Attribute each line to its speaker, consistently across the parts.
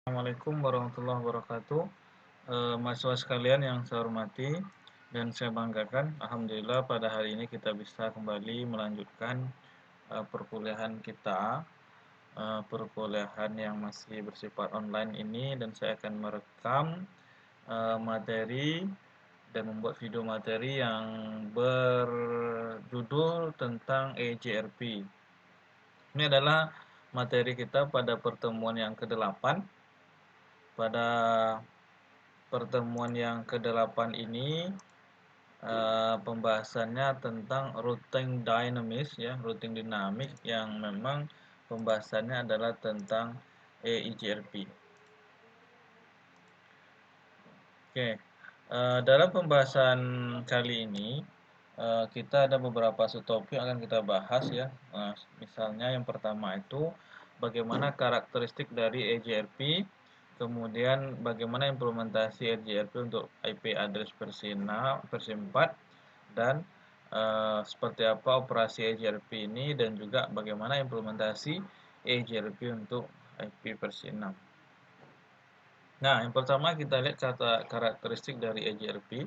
Speaker 1: Assalamualaikum warahmatullahi wabarakatuh. Mahasiswa sekalian yang saya hormati dan saya banggakan, alhamdulillah pada hari ini kita bisa kembali melanjutkan perkuliahan kita, perkuliahan yang masih bersifat online ini, dan saya akan merekam materi dan membuat video materi yang berjudul tentang EJRP. Ini adalah materi kita pada pertemuan yang ke-8. Pada pertemuan yang ke-8 ini pembahasannya tentang routing dynamics ya, routing dinamik yang memang pembahasannya adalah tentang EIGRP. Oke, dalam pembahasan kali ini kita ada beberapa subtopik yang akan kita bahas ya. Misalnya yang pertama itu bagaimana karakteristik dari EJRP, kemudian bagaimana implementasi EJRP untuk IP address versi 6, versi 4, dan seperti apa operasi EJRP ini, dan juga bagaimana implementasi EJRP untuk IP versi 6. Nah, yang pertama kita lihat karakteristik dari EJRP.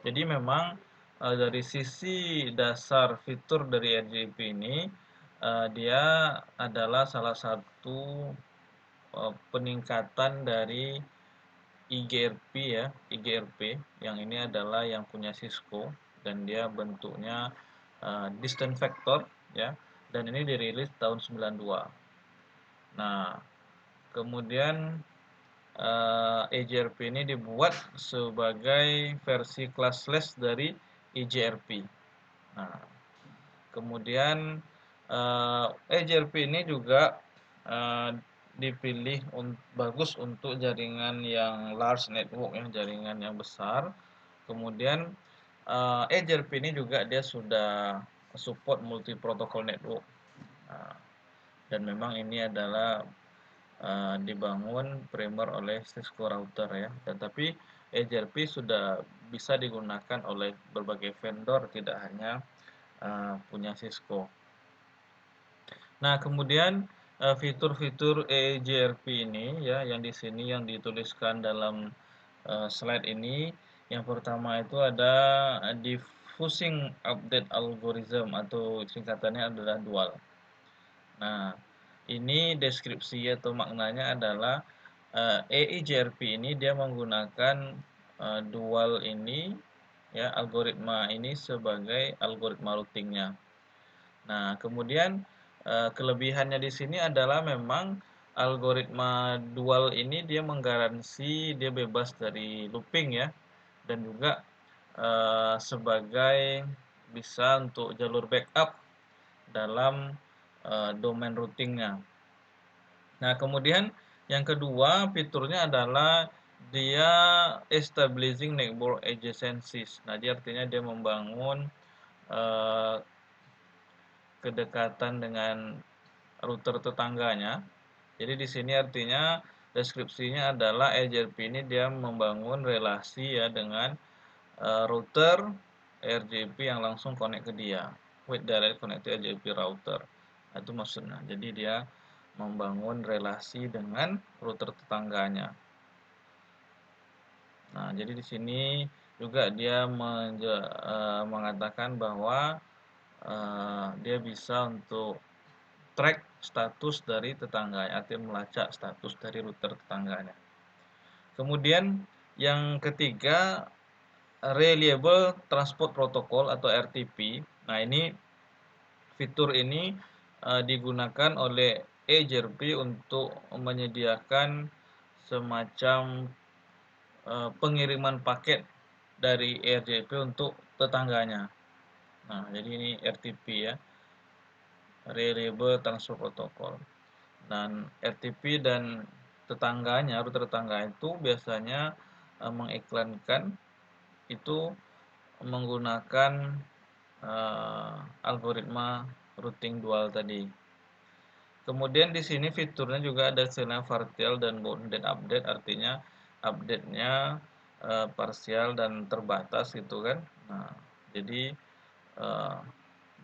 Speaker 1: Jadi memang dari sisi dasar fitur dari EJRP ini, dia adalah salah satu peningkatan dari IGRP ya, IGRP yang ini adalah yang punya Cisco dan dia bentuknya distant vector ya, dan ini dirilis tahun 92. Nah, kemudian EJRP ini dibuat sebagai versi classless dari EJRP. Nah, kemudian EJRP ini juga dipilih bagus untuk jaringan yang large network ya, jaringan yang besar. Kemudian EJRP ini juga dia sudah support multi protocol network. Nah, dan memang ini adalah dibangun primer oleh Cisco router ya, tetapi EJRP sudah bisa digunakan oleh berbagai vendor, tidak hanya punya Cisco. Nah, kemudian fitur-fitur EJRP ini ya, yang di sini yang dituliskan dalam slide ini, yang pertama itu ada diffusing update algorithm atau singkatannya adalah dual. Nah, ini deskripsi atau maknanya adalah EIGRP ini dia menggunakan dual ini ya, algoritma ini sebagai algoritma routingnya. Nah, kemudian kelebihannya di sini adalah memang algoritma dual ini dia menggaransi dia bebas dari looping ya, dan juga sebagai bisa untuk jalur backup dalam domain routingnya. Nah, kemudian yang kedua fiturnya adalah dia establishing network adjacencies. Nah, dia artinya dia membangun kedekatan dengan router tetangganya. Jadi di sini artinya deskripsinya adalah EJRP ini dia membangun relasi ya dengan router RJP yang langsung connect ke dia, with direct connected RJP router. Nah, itu maksudnya. Jadi dia membangun relasi dengan router tetangganya. Nah, jadi di sini juga dia mengatakan bahwa dia bisa untuk track status dari tetangganya, artinya melacak status dari router tetangganya. Kemudian yang ketiga, Reliable Transport Protocol atau RTP. Nah, ini fitur ini digunakan oleh EJRP untuk menyediakan semacam pengiriman paket dari EJRP untuk tetangganya. Nah, jadi ini RTP ya, Reliable Transfer Protocol. Dan RTP dan tetangganya, router tetangga itu biasanya mengiklankan itu menggunakan algoritma routing dual tadi. Kemudian di sini fiturnya juga ada istilah partial dan bounded update, artinya update-nya parsial dan terbatas gitu kan. Nah, jadi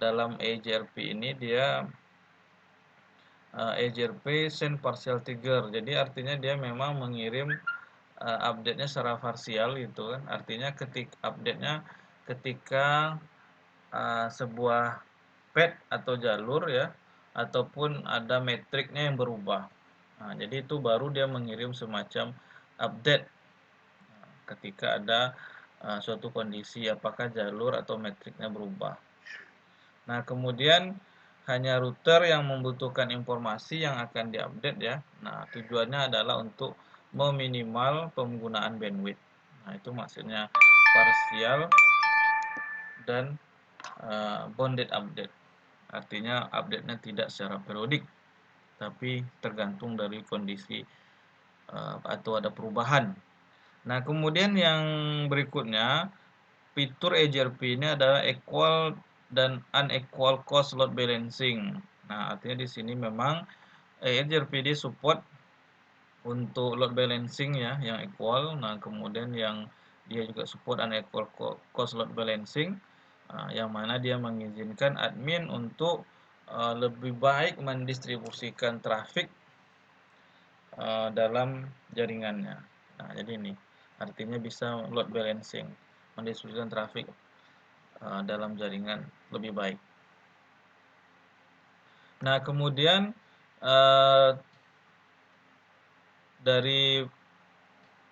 Speaker 1: dalam EJRP ini dia EJRP send partial trigger. Jadi artinya dia memang mengirim update-nya secara parsial gitu kan. Artinya update-nya ketika sebuah path atau jalur ya, ataupun ada metriknya yang berubah. Nah, jadi itu baru dia mengirim semacam update ketika ada suatu kondisi apakah jalur atau metriknya berubah. Nah, kemudian hanya router yang membutuhkan informasi yang akan diupdate ya. Nah, tujuannya adalah untuk meminimal penggunaan bandwidth. Nah, itu maksudnya parsial dan bounded update. Artinya update-nya tidak secara periodik, tapi tergantung dari kondisi atau ada perubahan. Nah, kemudian yang berikutnya, fitur EJRP ini adalah equal dan unequal cost load balancing. Nah, artinya di sini memang EJRP dia support untuk load balancing ya, yang equal. Nah, kemudian yang dia juga support unequal cost load balancing, yang mana dia mengizinkan admin untuk lebih baik mendistribusikan trafik dalam jaringannya. Nah, jadi ini artinya bisa load balancing, mendistribusikan trafik dalam jaringan lebih baik. Nah, kemudian dari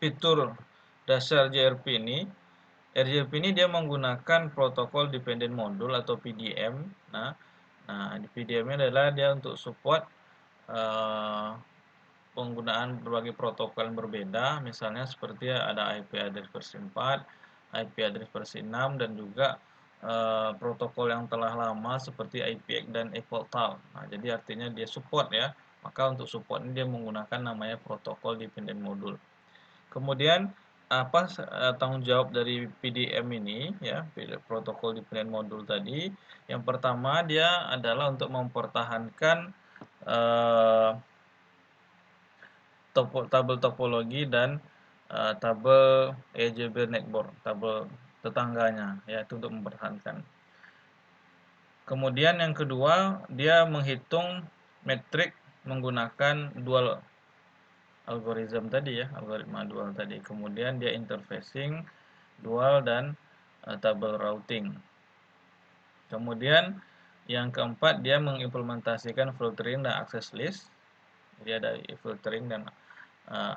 Speaker 1: fitur dasar JRP ini, RJRP ini dia menggunakan protokol dependent module atau PDM. Nah, di PDM-nya adalah dia untuk support penggunaan berbagai protokol yang berbeda, misalnya seperti ada IP address versi 4, IP address versi 6, dan juga protokol yang telah lama seperti IPX dan EqualTAL. Nah, jadi artinya dia support ya. Maka untuk support ini dia menggunakan namanya protokol dependent module. Kemudian apa tanggung jawab dari PDM ini ya, protokol dependent module tadi? Yang pertama dia adalah untuk mempertahankan tabel topologi dan tabel EJB network, tabel tetangganya, yaitu untuk mempertahankan. Kemudian yang kedua, dia menghitung metrik menggunakan dual algoritma tadi ya, algoritma dual tadi. Kemudian dia interfacing dual dan tabel routing. Kemudian yang keempat, dia mengimplementasikan filtering dan access list. Jadi ada filtering dan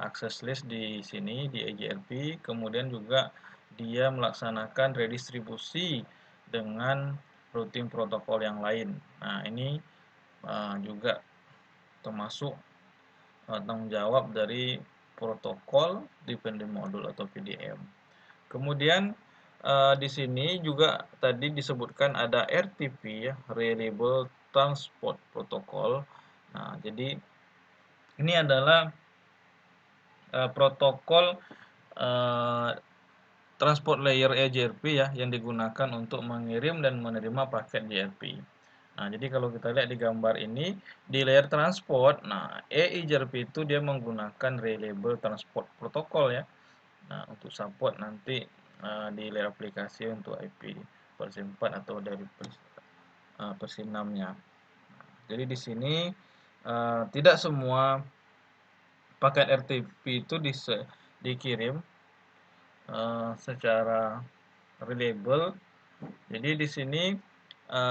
Speaker 1: access list di sini di EJRP. Kemudian juga dia melaksanakan redistribusi dengan routing protokol yang lain. Nah, ini juga termasuk tanggung jawab dari protokol dependent module atau PDM. Kemudian di sini juga tadi disebutkan ada RTP ya, Reliable Transport Protocol. Nah, jadi ini adalah protokol transport layer EJRP ya, yang digunakan untuk mengirim dan menerima paket JRP. Nah, jadi kalau kita lihat di gambar ini, di layer transport, nah EJRP itu dia menggunakan Reliable Transport Protocol ya. Nah, untuk support nanti di layer aplikasi untuk IP versi 4 atau dari versi 6-nya. Jadi di sini tidak semua paket RTP itu dikirim secara reliable. Jadi di sini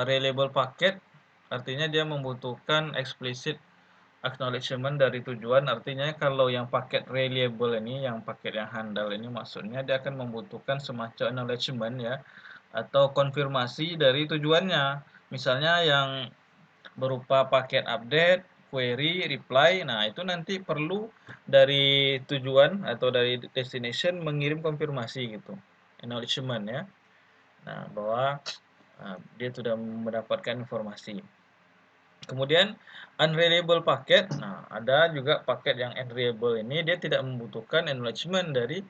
Speaker 1: reliable paket artinya dia membutuhkan explicit acknowledgement dari tujuan. Artinya kalau yang paket reliable ini, yang paket yang handal ini, maksudnya dia akan membutuhkan semacam acknowledgement ya, atau konfirmasi dari tujuannya. Misalnya yang berupa paket update, query, reply. Nah, itu nanti perlu dari tujuan atau dari destination mengirim konfirmasi gitu. Acknowledgement ya. Nah, bahwa dia sudah mendapatkan informasi. Kemudian unreliable paket. Nah, ada juga paket yang unreliable ini dia tidak membutuhkan acknowledgement dari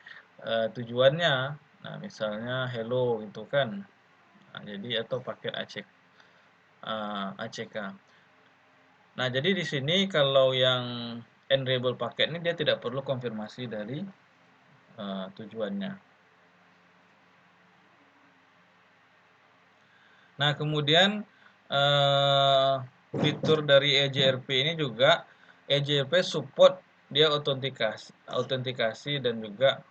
Speaker 1: tujuannya. Nah, misalnya hello gitu kan. Nah, jadi atau paket ACK. Nah, jadi di sini kalau yang enable paket ini dia tidak perlu konfirmasi dari tujuannya. Nah, kemudian fitur dari EJRP ini juga EJRP support dia autentikasi dan juga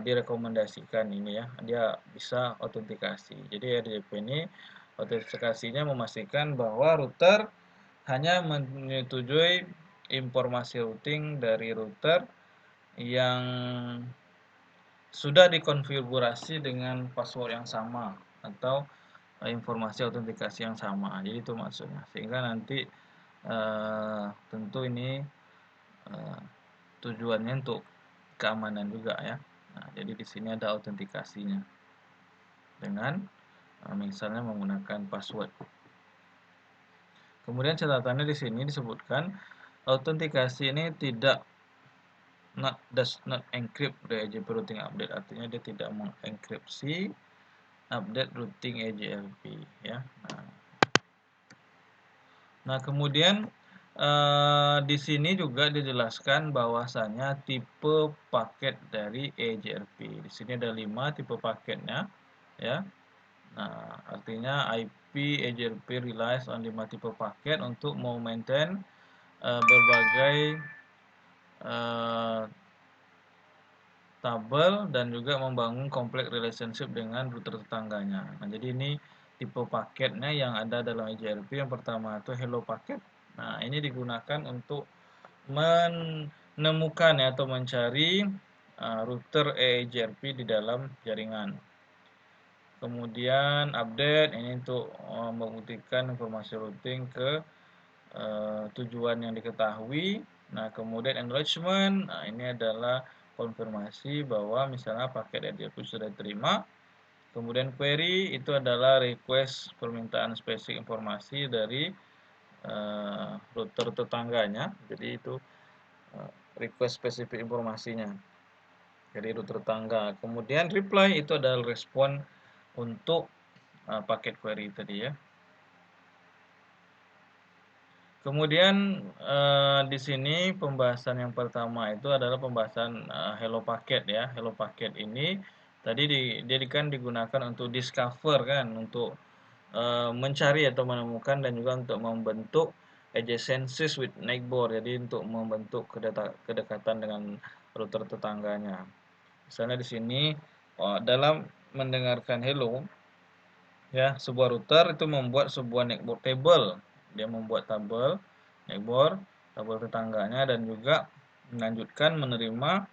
Speaker 1: direkomendasikan ini ya, dia bisa autentikasi. Jadi EJRP ini autentikasinya memastikan bahwa router hanya menyetujui informasi routing dari router yang sudah dikonfigurasi dengan password yang sama atau informasi autentikasi yang sama. Jadi itu maksudnya. Sehingga nanti tentu ini tujuannya untuk keamanan juga ya. Nah, jadi di sini ada autentikasinya dengan misalnya menggunakan password. Kemudian catatannya di sini disebutkan autentikasi ini does not encrypt the EJRP routing update, artinya dia tidak mengenkripsi update routing EJRP ya. Nah, kemudian di sini juga dijelaskan bahwasanya tipe paket dari EJRP. Di sini ada 5 tipe paketnya ya. Nah, artinya IP EJRP relies on 5 tipe paket untuk maintain berbagai tabel dan juga membangun kompleks relationship dengan router tetangganya. Nah, jadi ini tipe paketnya yang ada dalam EJRP. Yang pertama itu hello packet. Nah, ini digunakan untuk menemukan ya, atau mencari router EJRP di dalam jaringan. Kemudian update ini untuk membuktikan informasi routing ke tujuan yang diketahui. Nah, kemudian acknowledgement, nah ini adalah konfirmasi bahwa misalnya paket EJRP sudah diterima. Kemudian query itu adalah request permintaan spesifik informasi dari router tetangganya. Jadi itu request spesifik informasinya dari router tetangga. Kemudian reply itu adalah respon untuk paket query tadi ya. Kemudian di sini pembahasan yang pertama itu adalah pembahasan hello packet ya. Hello packet ini tadi dia kan digunakan untuk discover kan, untuk mencari atau menemukan dan juga untuk membentuk adjacencies with neighbor. Jadi untuk membentuk kedekatan dengan router tetangganya. Misalnya di sini dalam mendengarkan hello ya, sebuah router itu membuat sebuah network table. Dia membuat tabel network, tabel tetangganya, dan juga melanjutkan menerima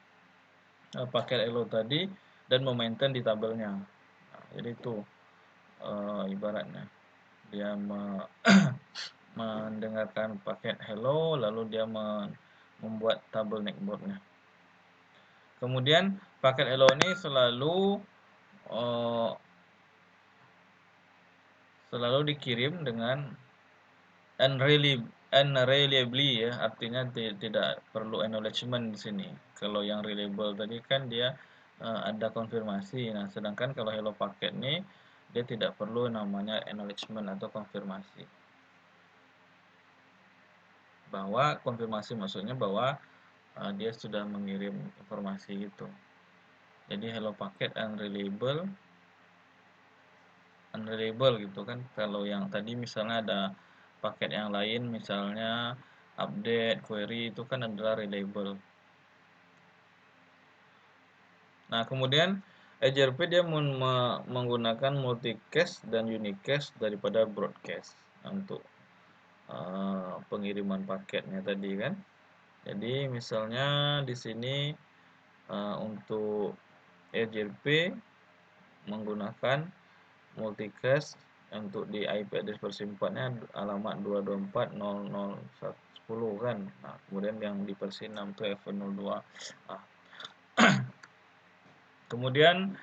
Speaker 1: paket hello tadi dan memaintain di tabelnya. Nah, jadi itu ibaratnya dia mendengarkan paket hello lalu dia membuat tabel networknya. Kemudian paket hello ini selalu dikirim dengan unreliably ya, artinya tidak perlu acknowledgement di sini. Kalau yang reliable tadi kan dia ada konfirmasi. Nah, sedangkan kalau hello packet ini dia tidak perlu namanya acknowledgement atau konfirmasi. Bahwa konfirmasi maksudnya bahwa dia sudah mengirim informasi itu. Jadi hello packet unreliable gitu kan. Kalau yang tadi misalnya ada paket yang lain misalnya update, query itu kan adalah reliable. Nah, kemudian EJRP dia menggunakan multicast dan unicast daripada broadcast untuk pengiriman paketnya tadi kan. Jadi misalnya di sini untuk EJRP menggunakan multicast untuk di IP address versi 4-nya alamat 224.0.0.10 kan. Nah, kemudian yang di versi 6 itu F02. Nah, kemudian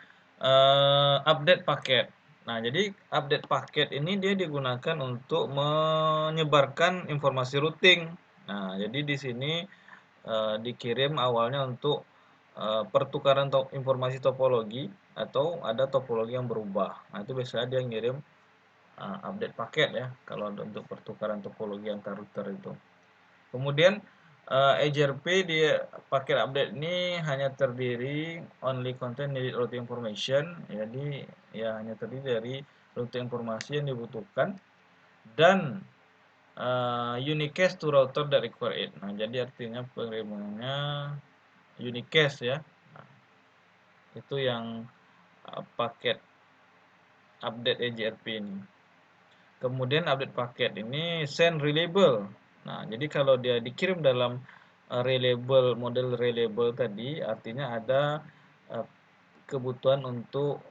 Speaker 1: update paket. Nah, jadi update paket ini dia digunakan untuk menyebarkan informasi routing. Nah, jadi di sini dikirim awalnya untuk pertukaran informasi topologi atau ada topologi yang berubah. Nah, itu biasanya dia ngirim update paket ya kalau untuk pertukaran topologi antar router itu. Kemudian EJRP di paket update ini hanya terdiri only contain needed routing information. Jadi ya hanya terdiri dari routing informasi yang dibutuhkan dan unicast to router that require it. Nah, jadi artinya pengirimannya unicast ya. Nah, itu yang paket update EJRP ini. Kemudian update paket ini send reliable. Nah, jadi kalau dia dikirim dalam reliable, model reliable tadi, artinya ada kebutuhan untuk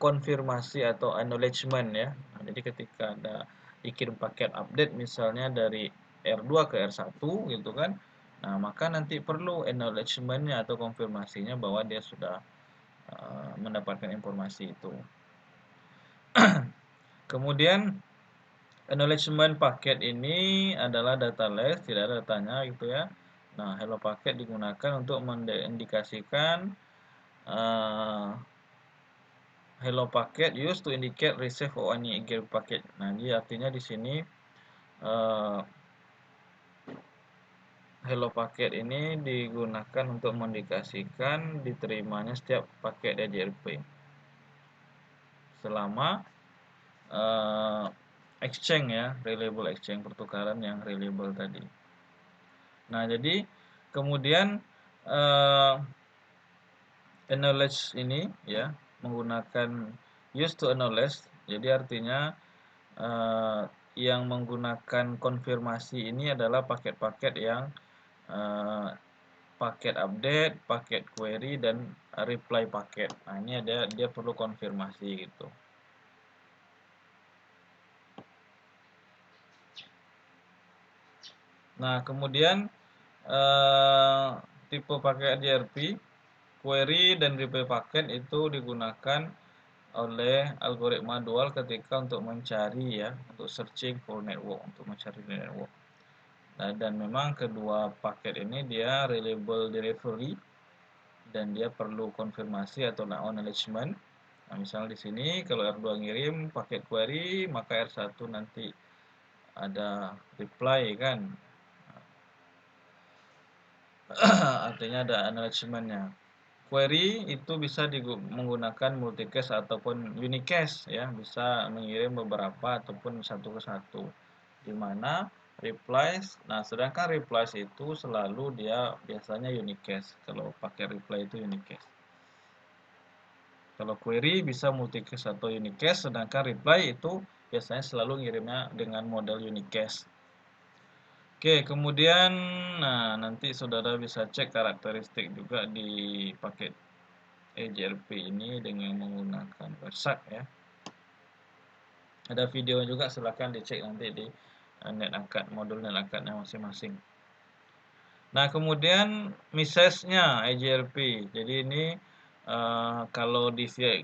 Speaker 1: konfirmasi atau acknowledgement ya. Nah, jadi ketika ada dikirim paket update misalnya dari R2 ke R1 gitu kan. Nah, maka nanti perlu acknowledgement-nya atau konfirmasinya bahwa dia sudah mendapatkan informasi itu. Kemudian acknowledgement paket ini adalah dataless, tidak ada datanya gitu ya. Nah, hello paket digunakan untuk mengindikasikan hello packet used to indicate receive or any packet. Nah, jadi artinya di sini hello packet ini digunakan untuk mengindikasikan diterimanya setiap paket EJRP selama exchange ya, reliable exchange, pertukaran yang reliable tadi. Nah, jadi kemudian acknowledge ini ya menggunakan use to acknowledge. Jadi artinya yang menggunakan konfirmasi ini adalah paket-paket yang paket update, paket query, dan reply paket. Nah, ini dia perlu konfirmasi gitu. Nah, kemudian tipe paket EJRP, query dan reply paket itu digunakan oleh algoritma dual ketika untuk mencari ya, untuk searching for network, untuk mencari network. Nah, dan memang kedua paket ini dia reliable delivery dan dia perlu konfirmasi atau acknowledgement. Nah, misalnya di sini kalau R2 ngirim paket query, maka R1 nanti ada reply kan. Artinya ada acknowledgement-nya. Query itu bisa menggunakan multicast ataupun unicast ya, bisa mengirim beberapa ataupun satu ke satu. Di mana replies, nah sedangkan replies itu selalu dia biasanya unicast. Kalau pakai reply itu unicast. Kalau query bisa multicast atau unicast, sedangkan reply itu biasanya selalu ngirimnya dengan model unicast. Oke, kemudian nah nanti saudara bisa cek karakteristik juga di paket EJRP ini dengan menggunakan WebSAC ya. Ada video juga, silahkan dicek nanti di NetAcad, modul NetAcadnya masing-masing. Nah, kemudian message-nya EJRP. Jadi ini kalau dilihat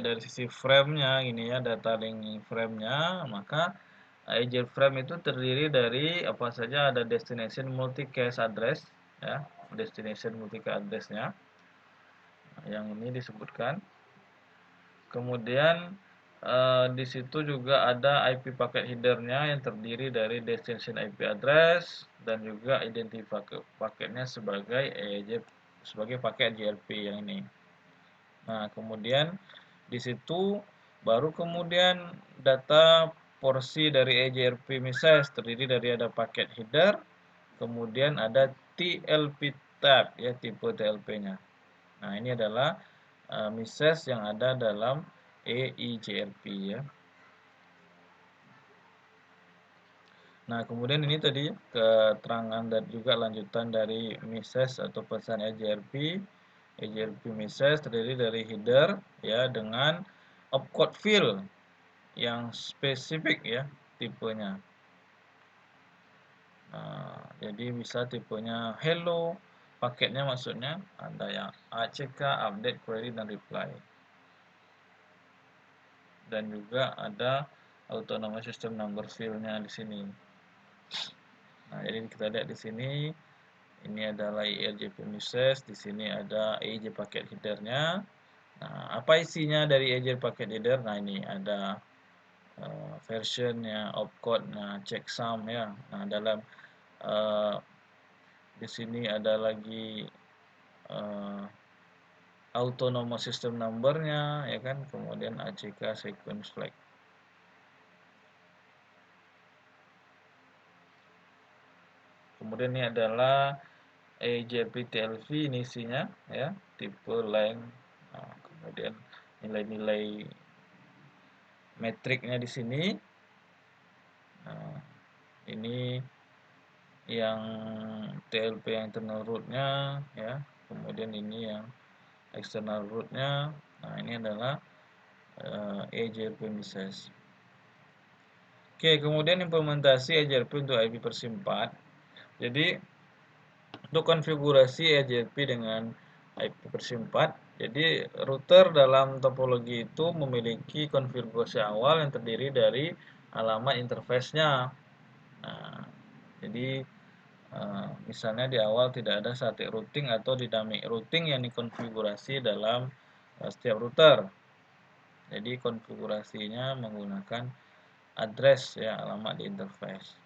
Speaker 1: dari sisi frame-nya ini ya, data link frame-nya, maka EJRP frame itu terdiri dari apa saja, ada destination multicast address ya, destination multicast address-nya yang ini disebutkan. Kemudian di situ juga ada IP paket header-nya yang terdiri dari destination IP address dan juga identifikasi paketnya sebagai paket EJRP yang ini. Nah, kemudian di situ baru kemudian data porsi dari EJRP message terdiri dari ada paket header, kemudian ada TLP tab ya, tipe TLP-nya. Nah, ini adalah message yang ada dalam EIJRP ya. Nah, kemudian ini tadi keterangan dan juga lanjutan dari message atau pesan EJRP. EJRP message terdiri dari header ya dengan opcode field yang spesifik ya tipenya. Nah, jadi bisa tipenya hello, paketnya maksudnya ada yang ACK, update, query, dan reply. Dan juga ada autonomous system number field-nya di sini. Nah, jadi kita lihat di sini ini adalah EJRP message, di sini ada EJ paket header-nya. Nah, apa isinya dari EJ paket header? Nah, ini ada versionnya, opcode-nya, checksum ya. Nah, dalam di sini ada lagi autonomous system number-nya ya kan, kemudian ACK sequence flag. Kemudian ini adalah EJP-TLV, ini isinya ya, tipe, length, kemudian nilai-nilai metriknya di sini. Nah, ini yang TLP yang internal root-nya ya, kemudian ini yang external root-nya. Nah, ini adalah EJRP message. Oke, kemudian implementasi EJRP untuk IP/4. Jadi untuk konfigurasi EJRP dengan IP/4, jadi router dalam topologi itu memiliki konfigurasi awal yang terdiri dari alamat interface-nya. Nah, jadi misalnya di awal tidak ada static routing atau dynamic routing yang dikonfigurasi dalam setiap router. Jadi konfigurasinya menggunakan address ya, alamat di interface.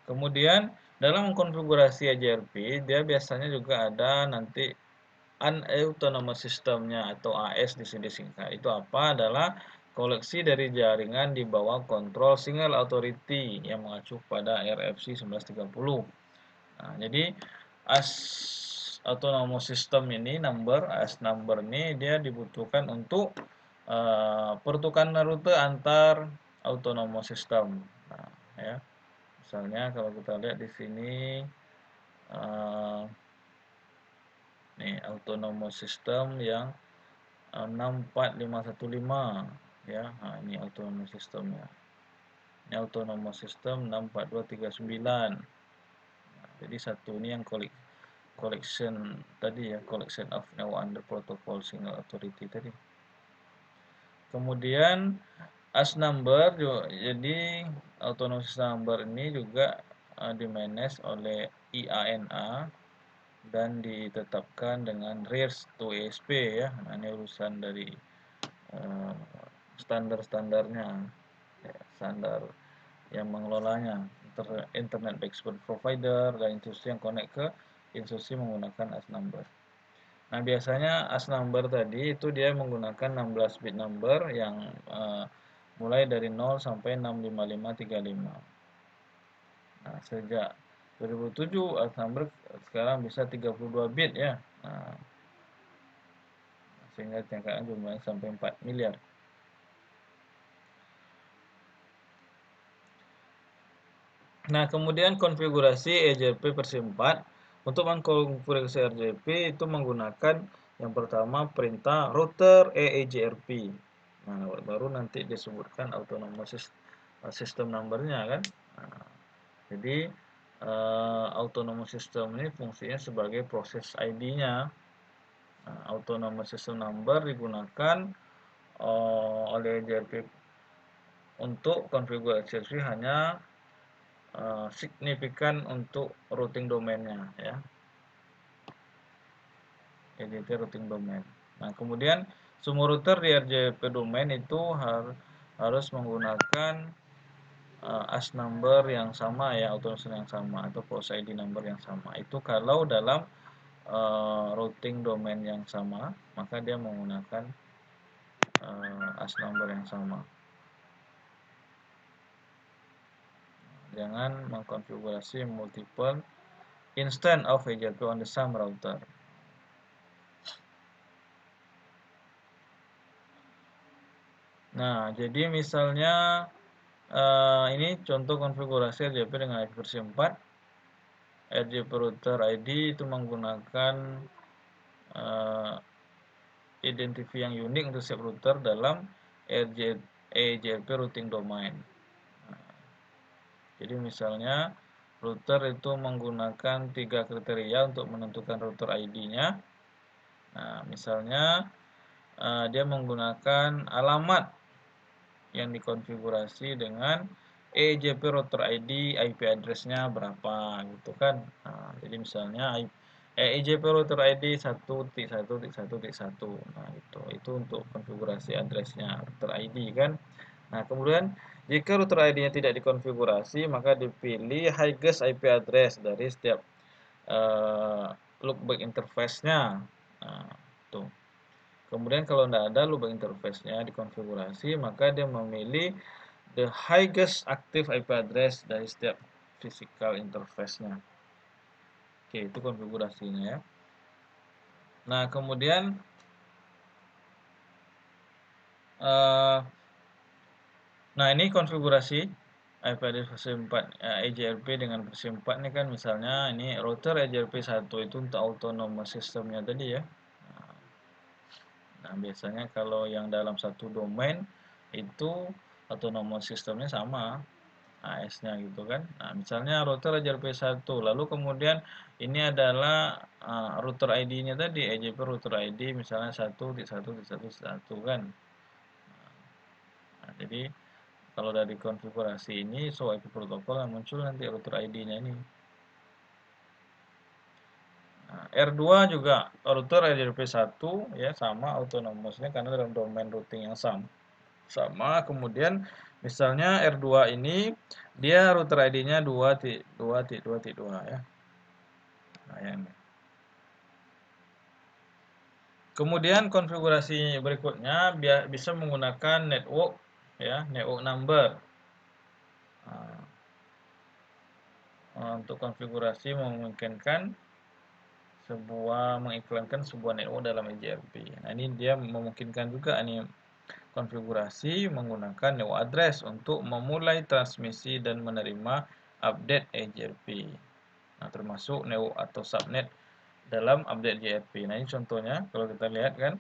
Speaker 1: Kemudian dalam konfigurasi EJRP dia biasanya juga ada nanti Unautonomous System-nya atau AS di sini disingkat. Itu apa? Adalah koleksi dari jaringan di bawah kontrol single authority yang mengacu pada RFC 1130. Nah, jadi AS autonomous system ini AS number ini dia dibutuhkan untuk pertukaran rute antar autonomous system. Nah, ya. Misalnya kalau kita lihat di sini nih autonomous system yang 64515 ya. Nah, ini autonomous systemnya. Ini autonomous system 64239. Jadi satu ini yang collection tadi ya, collection of now under protocol single authority tadi. Kemudian AS number, jadi autonomous number ini juga dimanage oleh IANA dan ditetapkan dengan RIRS to ESP ya. Nah, ini urusan dari standar-standarnya ya, standar yang mengelolanya, Internet Expert Provider dan institusi yang connect ke institusi menggunakan AS number. Nah, biasanya AS number tadi itu dia menggunakan 16 bit number yang mulai dari 0 sampai 65535. Nah, sejak 2007 AS number sekarang bisa 32 bit ya. Nah, sehingga jangkaan jumlahnya sampai 4 miliar. Nah, kemudian konfigurasi EJRP/4. Untuk mengkonfigurasi EJRP itu menggunakan yang pertama perintah router EJRP. Nah, baru nanti disebutkan autonomous system number-nya kan. Nah, jadi autonomous system ini fungsinya sebagai proses ID-nya. Nah, autonomous system number digunakan oleh EJRP untuk konfigurasi hanya signifikan untuk routing domainnya ya. Jadi itu routing domain. Nah, kemudian semua router di RJP domain itu harus menggunakan AS number yang sama ya, autonomous yang sama atau process ID number yang sama. Itu kalau dalam routing domain yang sama, maka dia menggunakan AS number yang sama. Jangan mengkonfigurasi multiple instance of EJRP on the same router. Nah, jadi misalnya ini contoh konfigurasi RJP dengan IP/4. RJP router ID itu menggunakan identifi yang unik untuk setiap router dalam EJRP routing domain. Jadi misalnya router itu menggunakan 3 kriteria untuk menentukan router ID-nya. Nah, misalnya dia menggunakan alamat yang dikonfigurasi dengan EJP router ID IP address-nya berapa gitu kan. Nah, jadi misalnya EJP router ID 1.1.1.1. Nah, itu untuk konfigurasi address-nya router ID kan. Nah, kemudian jika router ID-nya tidak dikonfigurasi, maka dipilih highest IP address dari setiap loopback interface-nya. Nah, tuh. Kemudian kalau tidak ada loopback interface-nya dikonfigurasi, maka dia memilih the highest active IP address dari setiap physical interface-nya. Oke, itu konfigurasinya ya. Nah, kemudian nah ini konfigurasi IP address versi 4 EJRP dengan versi 4 ini kan, misalnya ini router EJRP 1 itu untuk autonomous systemnya tadi ya. Nah, biasanya kalau yang dalam satu domain itu autonomous systemnya sama AS-nya gitu kan. Nah, misalnya router EJRP 1, lalu kemudian ini adalah router ID-nya tadi, EJP router ID misalnya 1.1.1.1 kan. Nah, jadi kalau dari konfigurasi ini, so IP protokol yang muncul nanti router ID-nya ini. Nah, R2 juga router EJRP 1 ya, sama autonomousnya karena dalam domain routing yang sama. Kemudian misalnya R2 ini dia router ID-nya 2.2.2.2 ya. Nah, yang ini. Kemudian konfigurasi berikutnya bisa menggunakan network ya, network number. Nah, untuk konfigurasi memungkinkan mengiklankan sebuah network dalam EJRP. Nah, ini dia memungkinkan juga ini konfigurasi menggunakan network address untuk memulai transmisi dan menerima update EJRP. Nah, termasuk network atau subnet dalam update EJRP. Nah, ini contohnya kalau kita lihat kan,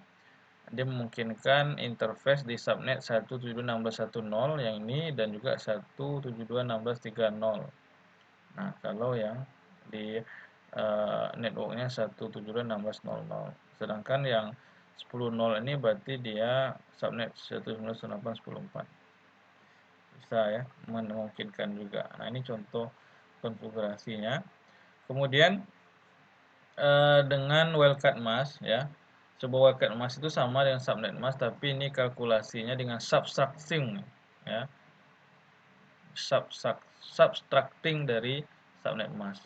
Speaker 1: dia memungkinkan interface di subnet 172.16.1.0 yang ini dan juga 172.16.3.0. Nah, kalau yang di networknya 172.16.00. Sedangkan yang 10.0 ini berarti dia subnet 192.168.10.4. Bisa ya, memungkinkan juga. Nah, ini contoh konfigurasinya. Kemudian dengan wildcard mask ya. Sebuah wildcard mask itu sama dengan subnet mask, tapi ini kalkulasinya dengan subtracting ya. Subtracting dari subnet mask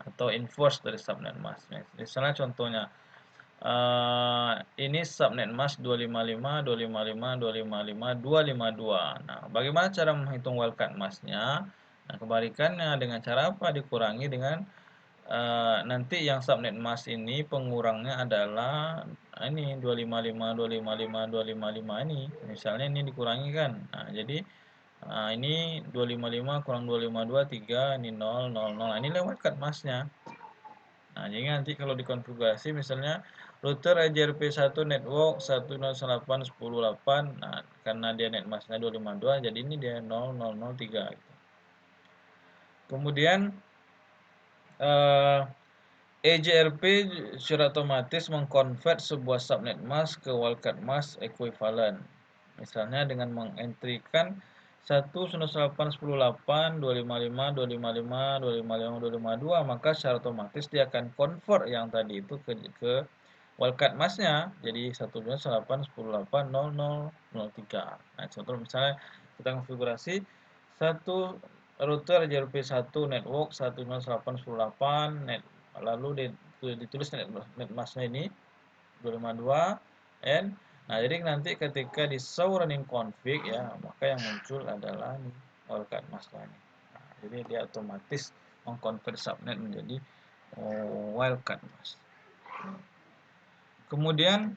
Speaker 1: atau inverse dari subnet mask. Misalnya contohnya ini subnet mask 255.255.255.252. Nah, bagaimana cara menghitung wildcard masknya? Nah, kebalikannya dengan cara apa? Dikurangi dengan nanti yang subnet mask ini pengurangnya adalah ini 255.255.255 ini. Misalnya ini dikurangi kan. Nah, jadi ini 255 kurang 252 3, ini 0 0 0. Nah, ini lewat wildcard masknya. Nah, jadi nanti kalau dikonfigurasi misalnya router EJRP 1 network 108.168. Nah, karena dia net masknya 252, jadi ini dia 0003 gitu. Kemudian EJRP secara otomatis mengkonvert sebuah subnet mask ke wildcard mask equivalent. Misalnya dengan mengentrikan 1.118.255.255.255.255.252, maka secara otomatis dia akan convert yang tadi itu ke wildcard masknya jadi 1.118.168.0003. Nah, contoh misalnya kita konfigurasi satu router JRP 1 network 1.108.168 net, lalu ditulis net masknya ini 252 n. Nah, jadi nanti ketika di show running config ya, maka yang muncul adalah wildcard masknya ini. Nah, jadi dia otomatis mengkonvert subnet menjadi wildcard mask. Kemudian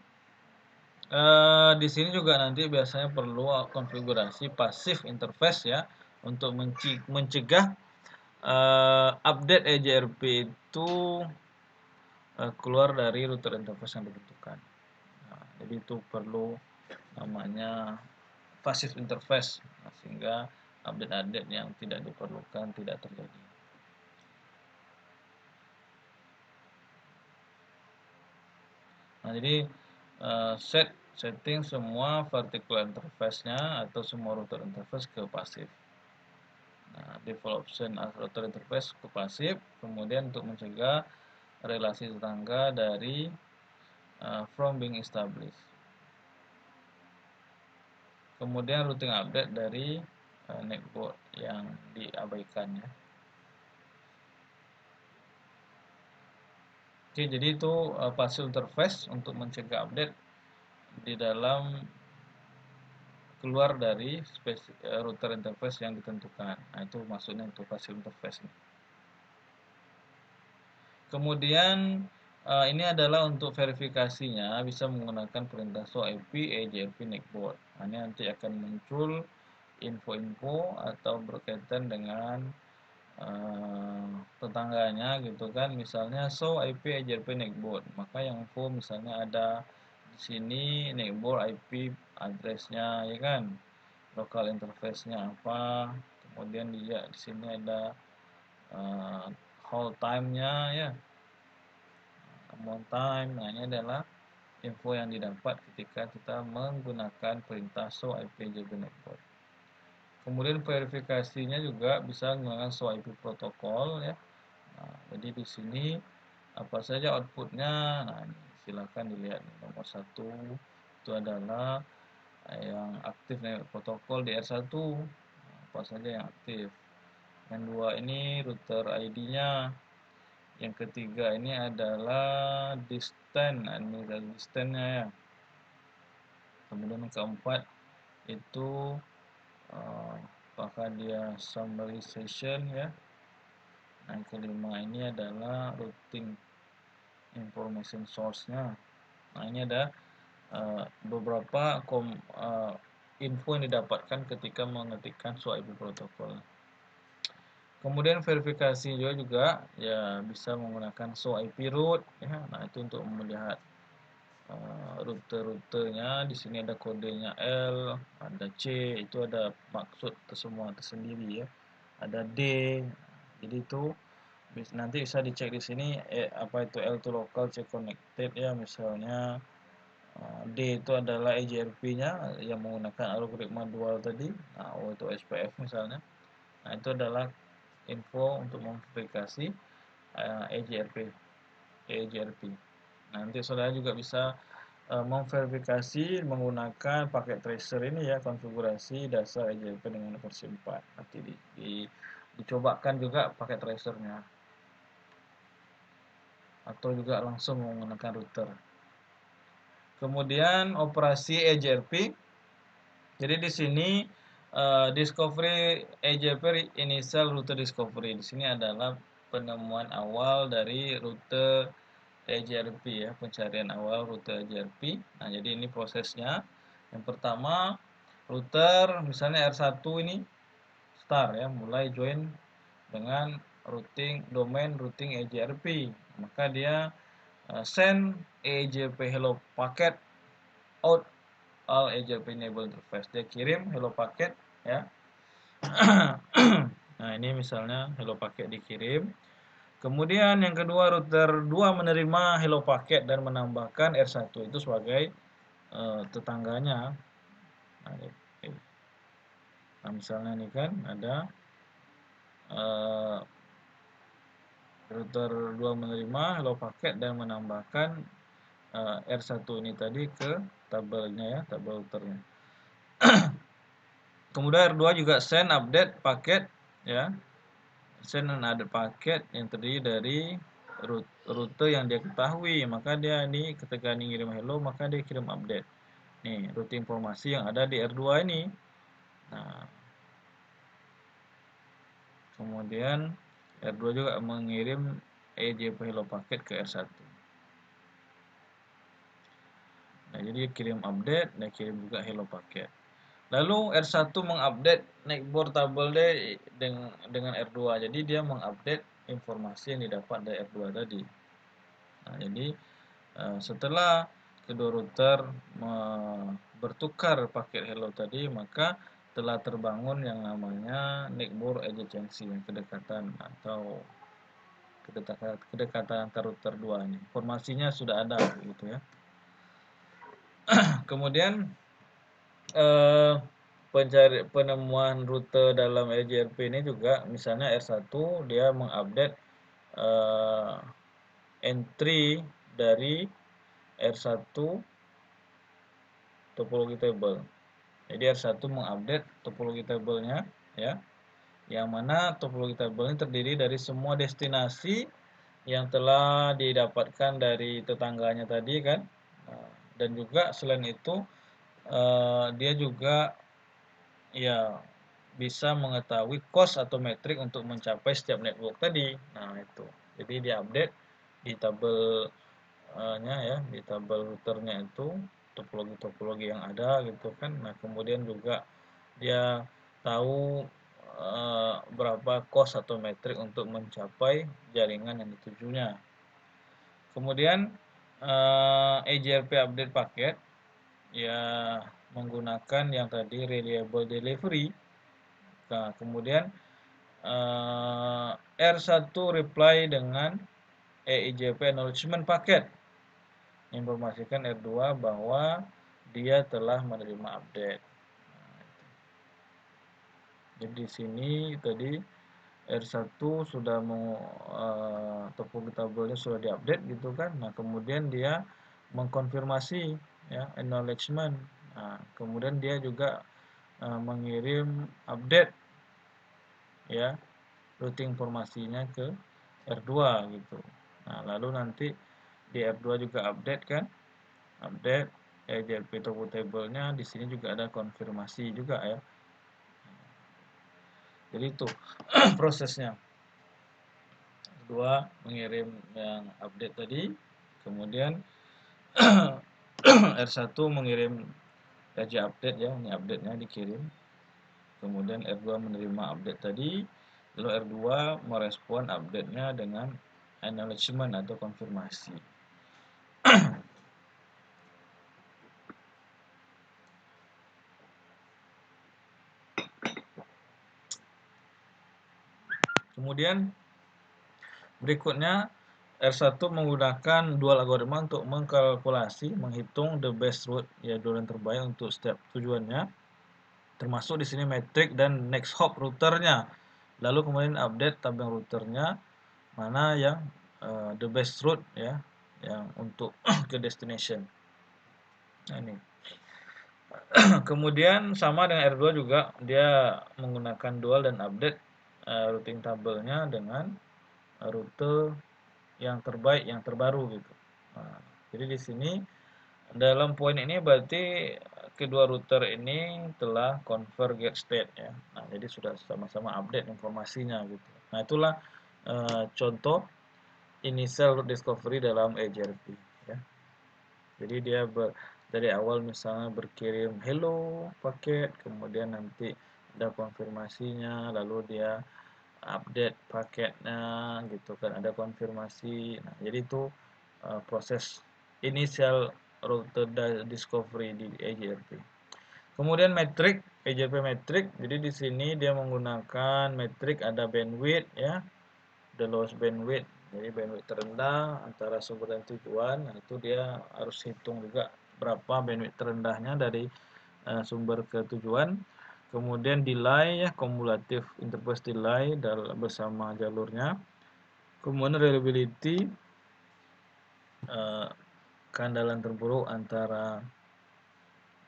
Speaker 1: di sini juga nanti biasanya perlu konfigurasi passive interface ya, untuk mencegah update EJRP itu keluar dari router interface yang dibutuhkan. Nah, jadi itu perlu namanya passive interface, sehingga update-update yang tidak diperlukan tidak terjadi. Nah, jadi setting semua vertical interface-nya atau semua router interface ke pasif. Nah, default option router interface ke pasif, kemudian untuk mencegah relasi tetangga dari from being established. Kemudian routing update dari network yang diabaikan ya. Oke, jadi itu passive interface untuk mencegah update di dalam keluar dari router interface yang ditentukan. Nah, itu maksudnya untuk file interface. Kemudian ini adalah untuk verifikasinya bisa menggunakan perintah show IP EJRP netboard. Nah, ini nanti akan muncul info-info atau berkaitan dengan tetangganya gitu kan, misalnya show IP EJRP netboard, maka yang info misalnya ada di sini netboard IP addressnya ya kan, local interface-nya apa, kemudian dia di sini ada hold time-nya ya, amount time. Nah, ini adalah info yang didapat ketika kita menggunakan perintah show IP EJRP netboard. Kemudian verifikasinya juga bisa menggunakan show IP protokol ya. Nah, jadi di sini apa saja outputnya. Nah, ini silakan dilihat. Nomor 1 itu adalah yang aktif protokol DR1. Nah, apa saja yang aktif. Yang 2 ini router ID-nya. Yang ketiga ini adalah distance. Nah, ini dari distance-nya ya. Kemudian yang keempat itu apakah dia summary session ya. Yang kelima ini adalah routing information source-nya. Nah, ini ada beberapa info yang didapatkan ketika mengetikkan show IP protokol. Kemudian verifikasi juga ya bisa menggunakan show IP root ya. Nah, itu untuk melihat rute-rutenya. Di sini ada kodenya L, ada C, itu ada maksud semua tersendiri ya. Ada D. Jadi itu nanti bisa dicek di sini apa itu L itu local, C connected ya, misalnya D itu adalah EJRP-nya yang menggunakan algoritma dual tadi. Nah, O itu SPF misalnya. Nah, itu adalah info untuk memverifikasi EJRP. Nanti saudara juga bisa memverifikasi menggunakan paket tracer ini ya, konfigurasi dasar EJRP dengan versi 4. Nanti dicobakan juga paket tracernya, atau juga langsung menggunakan router. Kemudian operasi EJRP. Jadi di sini discovery EJRP initial router discovery. Di sini adalah penemuan awal dari rute EJRP ya, pencarian awal rute EJRP. Nah, jadi ini prosesnya. Yang pertama, router misalnya R1 ini start ya, mulai join dengan domain routing EJRP. Maka dia send EJRP hello packet out all EJRP enable interface. Dia kirim hello packet ya. Nah, ini misalnya hello packet dikirim. Kemudian yang kedua, router 2 menerima hello packet dan menambahkan R1 itu sebagai tetangganya. Nah, misalnya ini kan ada router 2 menerima hello packet dan menambahkan R1 ini tadi ke tabelnya ya, tabel routernya. Kemudian R2 juga send update paket ya. Send and update paket yang terdiri dari rute yang dia ketahui, maka dia ini ketika ini ngirim hello maka dia kirim update. Nih, rute informasi yang ada di R2 ini. Nah, kemudian R2 juga mengirim EJRP hello paket ke R1. Nah, jadi kirim update dan kirim juga hello paket. Lalu R1 mengupdate netboard table dengan R2. Jadi dia mengupdate informasi yang didapat dari R2 tadi. Nah, jadi setelah kedua router bertukar paket hello tadi, maka telah terbangun yang namanya netboard adjacency, kedekatan atau kedekatan antar router 2 ini. Informasinya sudah ada gitu ya. Kemudian penemuan rute dalam EJRP ini juga, misalnya R1 dia mengupdate entry dari R1 topologi table. Jadi R1 mengupdate topologi tablenya ya. Yang mana topologi table ini terdiri dari semua destinasi yang telah didapatkan dari tetangganya tadi kan. Dan juga selain itu dia juga ya bisa mengetahui cost atau metrik untuk mencapai setiap network tadi. Nah, itu. Jadi dia update di tabelnya ya, di tabel routernya itu topologi-topologi yang ada gitu kan. Nah, kemudian juga dia tahu berapa cost atau metrik untuk mencapai jaringan yang ditujunya. Kemudian EJRP update paket ya menggunakan yang tadi reliable delivery. Nah, kemudian R1 reply dengan EIJP acknowledgement paket informasikan R2 bahwa dia telah menerima update. Jadi di sini tadi R1 sudah topologi tabelnya sudah diupdate gitu kan. Nah, kemudian dia mengkonfirmasi ya acknowledgement. Nah, kemudian dia juga mengirim update ya routing informasinya ke R2 gitu. Nah, lalu nanti di R2 juga update kan, update EJRP table-nya di sini juga ada konfirmasi juga ya. Jadi itu prosesnya. R2 mengirim yang update tadi, kemudian R1 mengirim saja update ya, ini update-nya dikirim. Kemudian R2 menerima update tadi, lalu R2 merespon update-nya dengan acknowledgement atau konfirmasi. Kemudian berikutnya R1 menggunakan dual algoritma untuk mengkalkulasi, menghitung the best route, ya jalan terbaik untuk setiap tujuannya. Termasuk di sini metrik dan next hop routernya. Lalu kemudian update tabel routernya mana yang the best route ya, yang untuk ke destination. Nah, ini. Kemudian sama dengan R2 juga dia menggunakan dual dan update routing tabelnya dengan rute yang terbaik, yang terbaru gitu. Nah, jadi di sini dalam poin ini berarti kedua router ini telah converge state ya. Nah, jadi sudah sama-sama update informasinya gitu. Nah, itulah contoh initial route discovery dalam EJRP ya. Jadi dia dari awal misalnya berkirim hello paket, kemudian nanti ada konfirmasinya, lalu dia update paketnya gitu kan, ada konfirmasi. Nah, jadi itu proses initial router discovery di EJRP. Kemudian metrik EJRP metrik, jadi di sini dia menggunakan metrik ada bandwidth ya, the lowest bandwidth, jadi bandwidth terendah antara sumber dan tujuan. Nah, itu dia harus hitung juga berapa bandwidth terendahnya dari sumber ke tujuan. Kemudian delay ya, kumulatif interface delay bersama jalurnya. Kemudian reliability, keandalan terburuk antara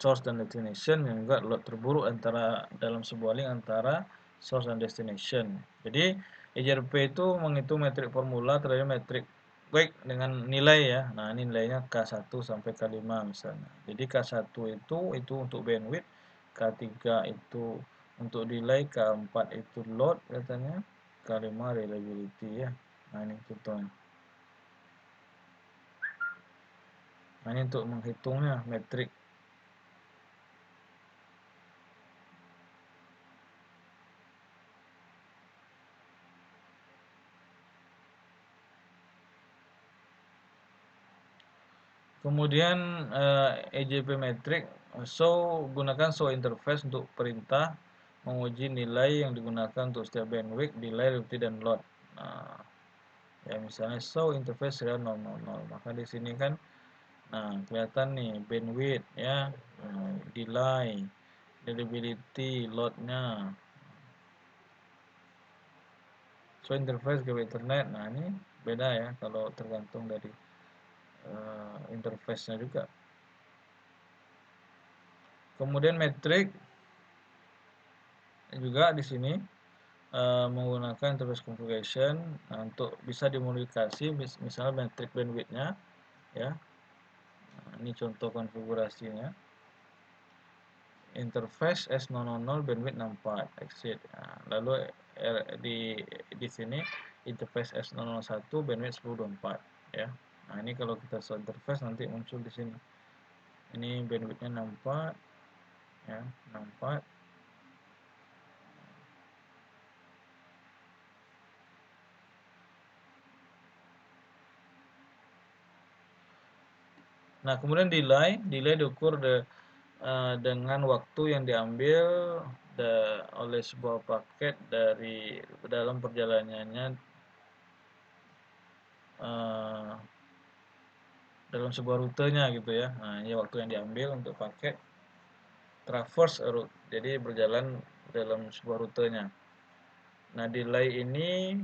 Speaker 1: source dan destination, yang juga load terburuk antara dalam sebuah link antara source dan destination. Jadi EJRP itu menghitung metrik formula terhadap metrik baik dengan nilai ya. Nah, ini nilainya K1 sampai K5 misalnya. Jadi K1 itu untuk bandwidth, K3 itu untuk delay, K4 itu load katanya, K5 reliability ya. Nah, ini contohnya. Nah, ini untuk menghitungnya metrik. Kemudian EJP metrik, gunakan show interface untuk perintah menguji nilai yang digunakan untuk setiap bandwidth, delay, reliability, dan load. Nah, ya misalnya show interface real 000. Maka di sini kan, nah kelihatan nih bandwidth ya, delay, reliability, loadnya. Show interface ke internet. Nah, ini beda ya kalau tergantung dari interface-nya juga. Kemudian metrik juga di sini menggunakan interface configuration. Nah, untuk bisa dimodifikasi misalnya metrik bandwidth-nya ya. Nah, ini contoh konfigurasinya. interface S000 bandwidth 64 exit. Nah, lalu di sini interface S001 bandwidth 1024 ya. Nah, ini kalau kita show interface nanti muncul di sini. Ini bandwidthnya 64 ya, 64. Nah, kemudian delay diukur dengan waktu yang diambil oleh sebuah paket dari dalam perjalanannya dalam sebuah rutenya gitu ya. Nah, ini waktu yang diambil untuk paket traverse route, jadi berjalan dalam sebuah rutenya. Nah, delay ini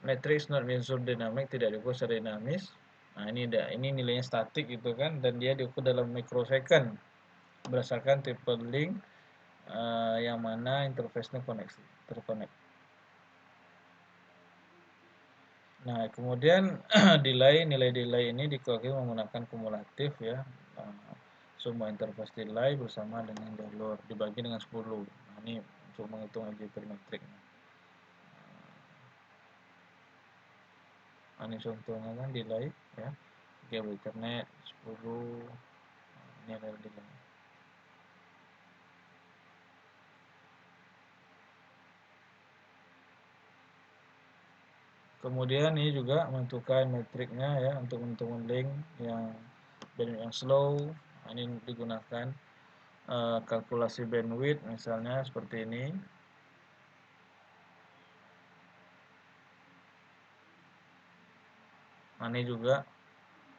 Speaker 1: matrix not measured dynamic, tidak diukur secara dinamis. Nah, ini nilainya statik gitu kan, dan dia diukur dalam microsecond berdasarkan triple link yang mana interface-nya terkonek. Nah, kemudian nilai delay ini dikalkulasi menggunakan kumulatif ya. Semua interface delay bersama dengan jalur dibagi dengan 10. Nah, ini untuk menghitung algebra metrik. Nah, ini contohnya kan delay ya. Kabel Ethernet 10. Ini adalah delay. Kemudian ini juga menentukan metriknya ya untuk menentukan link yang slow. Nah, ini digunakan kalkulasi bandwidth misalnya seperti ini. Nah, ini juga